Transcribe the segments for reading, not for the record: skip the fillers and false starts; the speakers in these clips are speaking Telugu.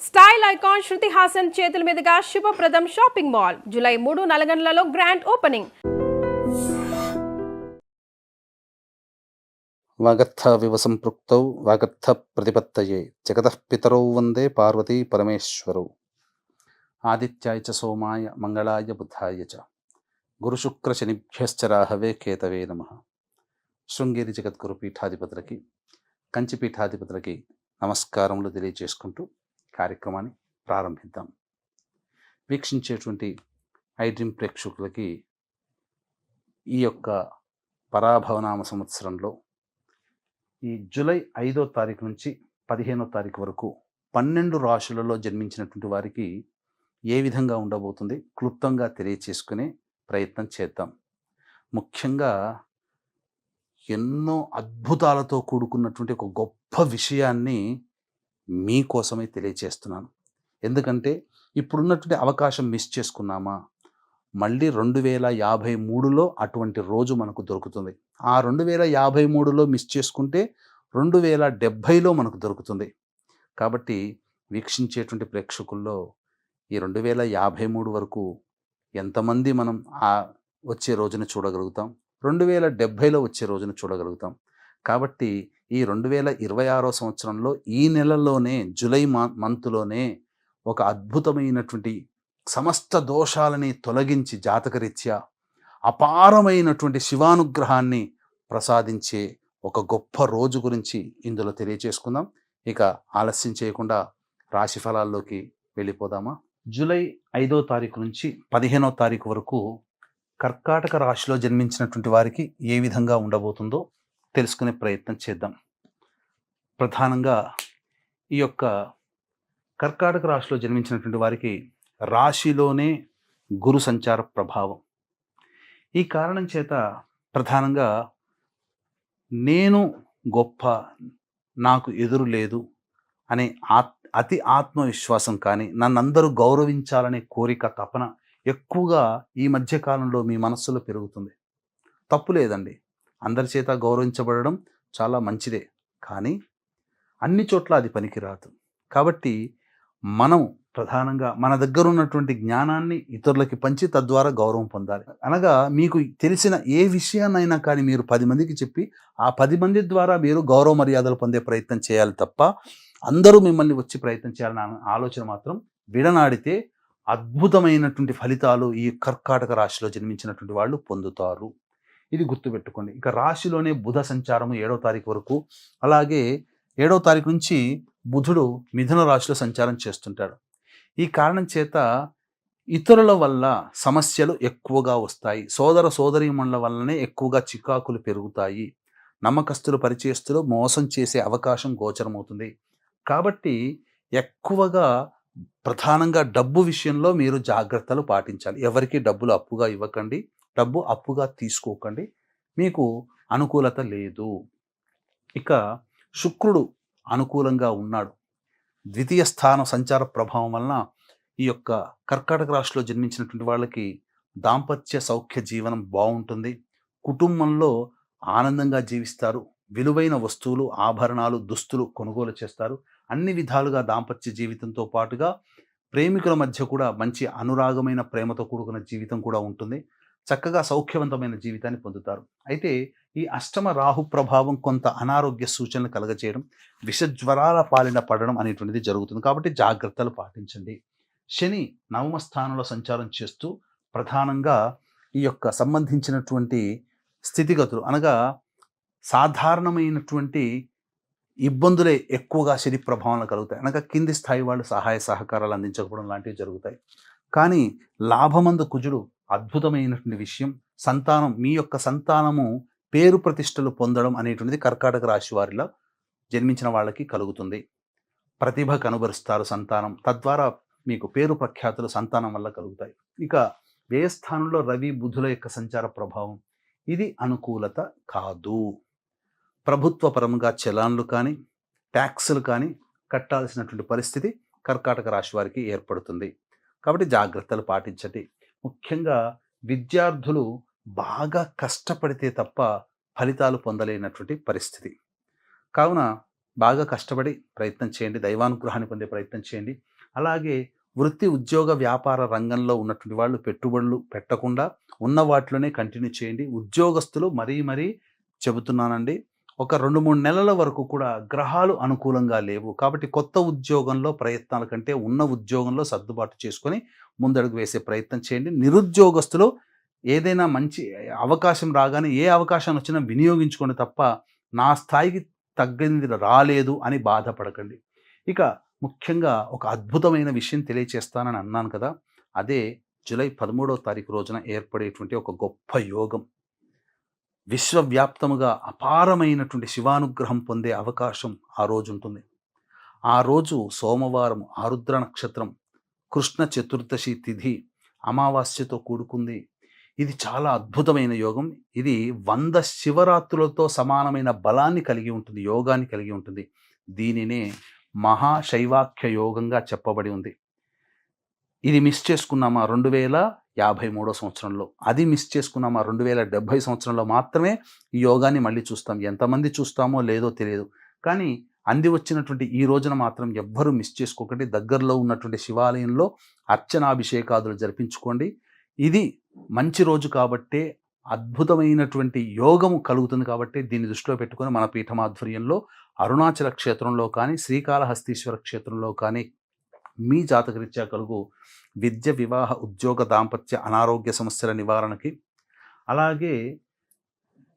స్టైల్ ఐకాన్ శృతి హాసన్ చేతుల మీదుగా శుభప్రదం షాపింగ్ మాల్ జూలై 3 నల్గొండలలో గ్రాండ్ ఓపెనింగ్. వాగర్థవివ సంపృక్తౌ వాగర్థ ప్రతిపత్తయే జగతః పితరౌ వందే పార్వతీ పరమేశ్వరౌ. ఆదిత్యాయ చ సోమాయ మంగళాయ బుధాయ చ గురుశుక్ర శనిభ్యశ్చ రాహవే కేతవే నమః. శృంగేరి జగద్గురు పీఠాధిపతులకి, కంచి పీఠాధిపతులకి నమస్కారములు తెలియజేసుకుంటూ కార్యక్రమాన్ని ప్రారంభిద్దాం. వీక్షించేటువంటి ఐడ్రీమ్ ప్రేక్షకులకి ఈ యొక్క పరాభవనామ సంవత్సరంలో ఈ జూలై 5వ తారీఖు నుంచి 15వ తారీఖు వరకు 12 రాశులలో జన్మించినటువంటి వారికి ఏ విధంగా ఉండబోతుంది క్లుప్తంగా తెలియచేసుకునే ప్రయత్నం చేద్దాం. ముఖ్యంగా ఎన్నో అద్భుతాలతో కూడుకున్నటువంటి ఒక గొప్ప విషయాన్ని మీకోసమే తెలియచేస్తున్నాను. ఎందుకంటే ఇప్పుడున్నటువంటి అవకాశం మిస్ చేసుకున్నామా, మళ్ళీ 2053లో అటువంటి రోజు మనకు దొరుకుతుంది. ఆ 2053లో మిస్ చేసుకుంటే 2070లో మనకు దొరుకుతుంది. కాబట్టి వీక్షించేటువంటి ప్రేక్షకుల్లో ఈ 2053 వరకు ఎంతమంది మనం వచ్చే రోజున చూడగలుగుతాం, 2070లో వచ్చే రోజున చూడగలుగుతాం. కాబట్టి ఈ 2026 సంవత్సరంలో ఈ నెలలోనే జూలై మంత్లోనే ఒక అద్భుతమైనటువంటి సమస్త దోషాలని తొలగించి జాతకరీత్యా అపారమైనటువంటి శివానుగ్రహాన్ని ప్రసాదించే ఒక గొప్ప రోజు గురించి ఇందులో తెలియచేసుకుందాం. ఇక ఆలస్యం చేయకుండా రాశి ఫలాల్లోకి వెళ్ళిపోదామా. జూలై 5వ తారీఖు నుంచి 15వ తారీఖు వరకు కర్కాటక రాశిలో జన్మించినటువంటి వారికి ఏ విధంగా ఉండబోతుందో తెలుసుకునే ప్రయత్నం చేద్దాం. ప్రధానంగా ఈ యొక్క కర్కాటక రాశిలో జన్మించినటువంటి వారికి రాశిలోనే గురు సంచార ప్రభావం. ఈ కారణం చేత ప్రధానంగా నేను గొప్ప, నాకు ఎదురు లేదు అనే అతి ఆత్మవిశ్వాసం కానీ, నన్నందరూ గౌరవించాలనే కోరిక, తపన ఎక్కువగా ఈ మధ్యకాలంలో మీ మనస్సులో పెరుగుతుంది. తప్పు లేదండి, అందరి చేత గౌరవించబడడం చాలా మంచిదే. కానీ అన్ని చోట్ల అది పనికిరాదు. కాబట్టి మనం ప్రధానంగా మన దగ్గర ఉన్నటువంటి జ్ఞానాన్ని ఇతరులకి పంచి తద్వారా గౌరవం పొందాలి. అనగా మీకు తెలిసిన ఏ విషయాన్నైనా కానీ మీరు 10 మందికి చెప్పి ఆ 10 మంది ద్వారా మీరు గౌరవ మర్యాదలు పొందే ప్రయత్నం చేయాలి తప్ప అందరూ మిమ్మల్ని వచ్చి ప్రయత్నం చేయాలన్న ఆలోచన మాత్రం విడనాడితే అద్భుతమైనటువంటి ఫలితాలు ఈ కర్కాటక రాశిలో జన్మించినటువంటి వాళ్ళు పొందుతారు. ఇది గుర్తుపెట్టుకోండి. ఇక రాశిలోనే బుధ సంచారము 7వ తారీఖు వరకు, అలాగే 7వ తారీఖు నుంచి బుధుడు మిథున రాశిలో సంచారం చేస్తుంటాడు. ఈ కారణం చేత ఇతరుల వల్ల సమస్యలు ఎక్కువగా వస్తాయి. సోదర సోదరీమణుల వల్లనే ఎక్కువగా చికాకులు పెరుగుతాయి. నమ్మకస్తులు, పరిచయస్తులు మోసం చేసే అవకాశం గోచరమవుతుంది. కాబట్టి ఎక్కువగా ప్రధానంగా డబ్బు విషయంలో మీరు జాగ్రత్తలు పాటించాలి. ఎవరికి డబ్బులు అప్పుగా ఇవ్వకండి, డబ్బు అప్పుగా తీసుకోకండి. మీకు అనుకూలత లేదు. ఇక శుక్రుడు అనుకూలంగా ఉన్నాడు. ద్వితీయ స్థాన సంచార ప్రభావం వలన ఈ యొక్క కర్కాటక రాశిలో జన్మించినటువంటి వాళ్ళకి దాంపత్య సౌఖ్య జీవనం బాగుంటుంది. కుటుంబంలో ఆనందంగా జీవిస్తారు. విలువైన వస్తువులు, ఆభరణాలు, దుస్తులు కొనుగోలు చేస్తారు. అన్ని విధాలుగా దాంపత్య జీవితంతో పాటుగా ప్రేమికుల మధ్య కూడా మంచి అనురాగమైన ప్రేమతో కూడుకున్న జీవితం కూడా ఉంటుంది. చక్కగా సౌఖ్యవంతమైన జీవితాన్ని పొందుతారు. అయితే ఈ అష్టమ రాహు ప్రభావం కొంత అనారోగ్య సూచనలు కలగజేయడం, విషజ్వరాల పాలిన పడడం అనేటువంటిది జరుగుతుంది. కాబట్టి జాగ్రత్తలు పాటించండి. శని 9వ స్థానంలో సంచారం చేస్తూ ప్రధానంగా ఈ యొక్క సంబంధించినటువంటి స్థితిగతులు, అనగా సాధారణమైనటువంటి ఇబ్బందులే ఎక్కువగా శని ప్రభావంలో కలుగుతాయి. అనగా కింది స్థాయి వాళ్ళు సహాయ సహకారాలు అందించకపోవడం లాంటివి జరుగుతాయి. కానీ లాభమందు కుజుడు అద్భుతమైనటువంటి విషయం. సంతానం, మీ యొక్క సంతానము పేరు ప్రతిష్టలు పొందడం అనేటువంటిది కర్కాటక రాశి వారిలో జన్మించిన వాళ్ళకి కలుగుతుంది. ప్రతిభ కనుబరుస్తారు సంతానం, తద్వారా మీకు పేరు ప్రఖ్యాతులు సంతానం వల్ల కలుగుతాయి. ఇక వ్యయస్థానంలో రవి బుధుల యొక్క సంచార ప్రభావం, ఇది అనుకూలత కాదు. ప్రభుత్వ పరంగా చలాన్లు కానీ, ట్యాక్సులు కానీ కట్టాల్సినటువంటి పరిస్థితి కర్కాటక రాశి వారికి ఏర్పడుతుంది. కాబట్టి జాగ్రత్తలు పాటించండి. ముఖ్యంగా విద్యార్థులు బాగా కష్టపడితే తప్ప ఫలితాలు పొందలేనటువంటి పరిస్థితి. కావున బాగా కష్టపడి ప్రయత్నం చేయండి. దైవానుగ్రహాన్ని పొందే ప్రయత్నం చేయండి. అలాగే వృత్తి, ఉద్యోగ, వ్యాపార రంగంలో ఉన్నటువంటి వాళ్ళు పెట్టుబడులు పెట్టకుండా ఉన్న వాటిలోనే కంటిన్యూ చేయండి. ఉద్యోగస్తులు మరీ చెబుతున్నానండి. ఒక 2, 3 నెలల వరకు కూడా గ్రహాలు అనుకూలంగా లేవు. కాబట్టి కొత్త ఉద్యోగంలో ప్రయత్నాల కంటే ఉన్న ఉద్యోగంలో సర్దుబాటు చేసుకొని ముందడుగు వేసే ప్రయత్నం చేయండి. నిరుద్యోగస్తులు ఏదైనా మంచి అవకాశం రాగానే ఏ అవకాశం వచ్చినా వినియోగించుకోండి తప్ప నా స్థాయికి తగ్గింది రాలేదు అని బాధపడకండి. ఇక ముఖ్యంగా ఒక అద్భుతమైన విషయం తెలియచేస్తానని అన్నాను కదా! అదే జూలై 13వ తారీఖు రోజున ఏర్పడేటువంటి ఒక గొప్ప యోగం. విశ్వవ్యాప్తముగా అపారమైనటువంటి శివానుగ్రహం పొందే అవకాశం ఆ రోజు ఉంటుంది. ఆ రోజు సోమవారం, ఆరుద్ర నక్షత్రం, కృష్ణ చతుర్దశి తిథి, అమావాస్యతో కూడుకుంది. ఇది చాలా అద్భుతమైన యోగం. ఇది 100 శివరాత్రులతో సమానమైన బలాన్ని కలిగి ఉంటుంది, యోగాన్ని కలిగి ఉంటుంది. దీనినే మహాశైవాఖ్య యోగంగా చెప్పబడి ఉంది. ఇది మిస్ చేసుకున్నామా 2053 సంవత్సరంలో, అది మిస్ చేసుకున్నామా 2070 సంవత్సరంలో మాత్రమే ఈ యోగాన్ని మళ్ళీ చూస్తాం. ఎంతమంది చూస్తామో లేదో తెలియదు. కానీ అంది వచ్చినటువంటి ఈ రోజున మాత్రం ఎవ్వరూ మిస్ చేసుకోకండి. దగ్గరలో ఉన్నటువంటి శివాలయంలో అర్చనాభిషేకాదులు జరిపించుకోండి. ఇది మంచి రోజు కాబట్టే, అద్భుతమైనటువంటి యోగము కలుగుతుంది కాబట్టి దీన్ని దృష్టిలో పెట్టుకొని మన పీఠమాధ్వర్యంలో అరుణాచల క్షేత్రంలో కానీ, శ్రీకాళహస్తీశ్వర క్షేత్రంలో కానీ మీ జాతకరీత్యా కలుగు విద్య, వివాహ, ఉద్యోగ, దాంపత్య, అనారోగ్య సమస్యల నివారణకి, అలాగే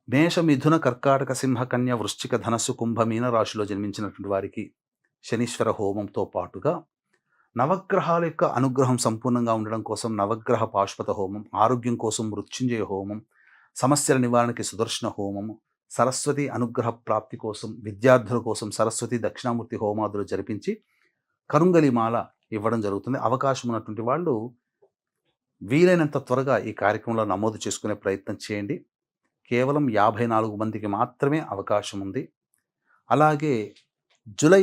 మేష, మిథున, కర్కాటక, సింహ, కన్య, వృశ్చిక, ధనస్సు, కుంభ, మీన రాశిలో జన్మించినటువంటి వారికి శనీశ్వర హోమంతో పాటుగా నవగ్రహాల యొక్క అనుగ్రహం సంపూర్ణంగా ఉండడం కోసం నవగ్రహ పాశుపత హోమం, ఆరోగ్యం కోసం మృత్యుంజయ హోమం, సమస్యల నివారణకి సుదర్శన హోమము, సరస్వతి అనుగ్రహ ప్రాప్తి కోసం, విద్యార్థుల కోసం సరస్వతి దక్షిణామూర్తి హోమాదులు జరిపించి కరుంగలి మాల ఇవ్వడం జరుగుతుంది. అవకాశం ఉన్నటువంటి వాళ్ళు వీలైనంత త్వరగా ఈ కార్యక్రమంలో నమోదు చేసుకునే ప్రయత్నం చేయండి. కేవలం 54 మందికి మాత్రమే అవకాశం ఉంది. అలాగే జూలై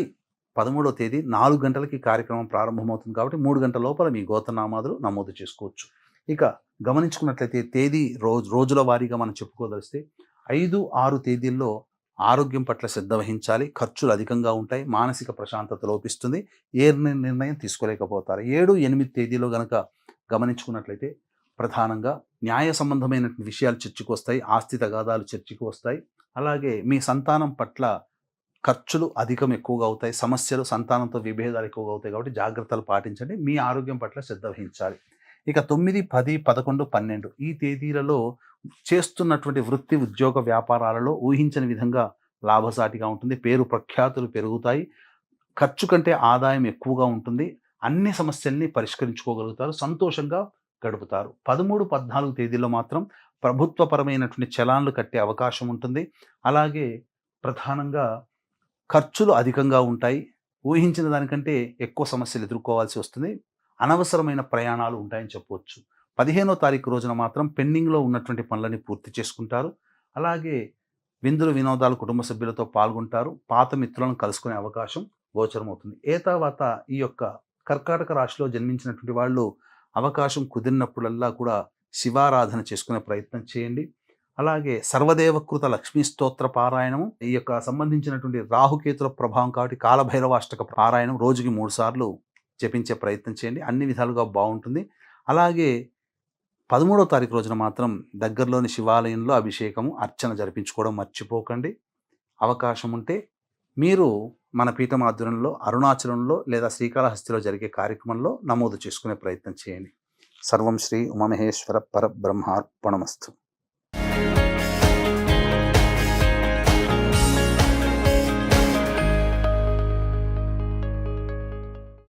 13వ తేదీ 4 గంటలకి కార్యక్రమం ప్రారంభమవుతుంది కాబట్టి 3 గంటల లోపల మీ గోత్రనామాదులు నమోదు చేసుకోవచ్చు. ఇక గమనించుకున్నట్లయితే తేదీ రోజుల వారీగా మనం చెప్పుకోదలిస్తే 5, 6 తేదీల్లో ఆరోగ్యం పట్ల శ్రద్ధ వహించాలి. ఖర్చులు అధికంగా ఉంటాయి. మానసిక ప్రశాంతత లోపిస్తుంది. ఏ నిర్ణయం తీసుకోలేకపోతారు. 7, 8 తేదీలో గనక గమనించుకున్నట్లయితే ప్రధానంగా న్యాయ సంబంధమైన విషయాలు చర్చకు వస్తాయి. ఆస్తి తగాదాలు చర్చకు వస్తాయి. అలాగే మీ సంతానం పట్ల ఖర్చులు ఎక్కువగా అవుతాయి. సమస్యలు, సంతానంతో విభేదాలు ఎక్కువగా అవుతాయి కాబట్టి జాగ్రత్తలు పాటించండి. మీ ఆరోగ్యం పట్ల శ్రద్ధ వహించాలి. ఇక 9, 10, 11, 12 ఈ తేదీలలో చేస్తున్నటువంటి వృత్తి, ఉద్యోగ, వ్యాపారాలలో ఊహించని విధంగా లాభసాటిగా ఉంటుంది. పేరు ప్రఖ్యాతులు పెరుగుతాయి. ఖర్చు కంటే ఆదాయం ఎక్కువగా ఉంటుంది. అన్ని సమస్యల్ని పరిష్కరించుకోగలుగుతారు. సంతోషంగా గడుపుతారు. 13, 14 తేదీల్లో మాత్రం ప్రభుత్వపరమైనటువంటి చలాన్లు కట్టే అవకాశం ఉంటుంది. అలాగే ప్రధానంగా ఖర్చులు అధికంగా ఉంటాయి. ఊహించిన దానికంటే ఎక్కువ సమస్యలు ఎదుర్కోవాల్సి వస్తుంది. అనవసరమైన ప్రయాణాలు ఉంటాయని చెప్పవచ్చు. 15వ తారీఖు రోజున మాత్రం పెండింగ్లో ఉన్నటువంటి పనులని పూర్తి చేసుకుంటారు. అలాగే విందులు, వినోదాలు కుటుంబ సభ్యులతో పాల్గొంటారు. పాత మిత్రులను కలుసుకునే అవకాశం గోచరమవుతుంది. తర్వాత ఈ యొక్క కర్కాటక రాశిలో జన్మించినటువంటి వాళ్ళు అవకాశం కుదిరినప్పుడల్లా కూడా శివారాధన చేసుకునే ప్రయత్నం చేయండి. అలాగే సర్వదేవకృత లక్ష్మీ స్తోత్ర పారాయణము, ఈ యొక్క సంబంధించినటువంటి రాహుకేతుల ప్రభావం కాబట్టి కాలభైరవాష్టక పారాయణం రోజుకి 3 సార్లు జపించే ప్రయత్నం చేయండి. అన్ని విధాలుగా బాగుంటుంది. అలాగే 13వ తారీఖు రోజున మాత్రం దగ్గరలోని శివాలయంలో అభిషేకము, అర్చన జరిపించుకోవడం మర్చిపోకండి. అవకాశం ఉంటే మీరు మన పీఠం ఆధ్వర్యంలో అరుణాచలంలో లేదా శ్రీకాళహస్తిలో జరిగే కార్యక్రమంలో నమోదు చేసుకునే ప్రయత్నం చేయండి. సర్వం శ్రీ ఉమామహేశ్వర పరబ్రహ్మార్పణమస్తు.